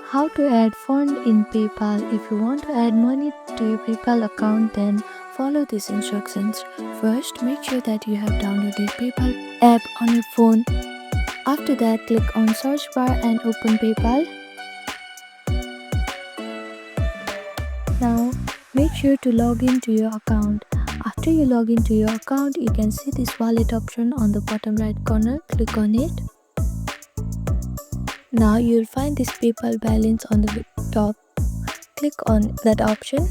How to add fund in PayPal. If you want to add money to your PayPal account, then follow these instructions. First, make sure that you have downloaded PayPal app on your phone. After that, click on search bar and open PayPal. Now, make sure to log into your account. After you log into your account, you can see this wallet option on the bottom right corner. Click on it. Now you'll find this PayPal balance on the top. Click on that option.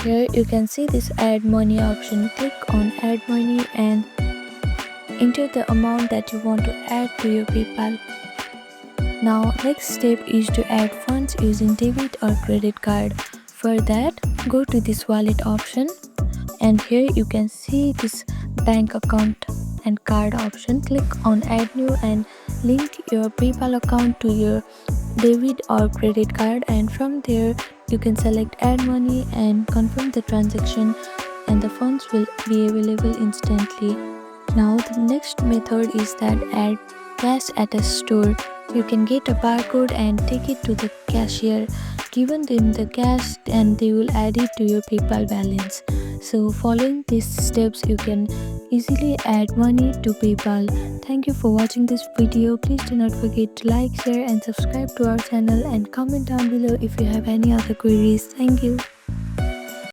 Here you can see this add money option. Click on add money and enter the amount that you want to add to your PayPal. Now next step is to add funds using debit or credit card. For that, go to this wallet option and here you can see this bank account and card option. Click on add new and link your PayPal account to your debit or credit card, and from there you can select add money and confirm the transaction and the funds will be available instantly. Now the next method is that add cash at a store. You can get a barcode and take it to the cashier, given them the cash and they will add it to your PayPal balance. So following these steps you can easily add money to PayPal. Thank you for watching this video. Please do not forget to like, share and subscribe to our channel and comment down below if you have any other queries. Thank you.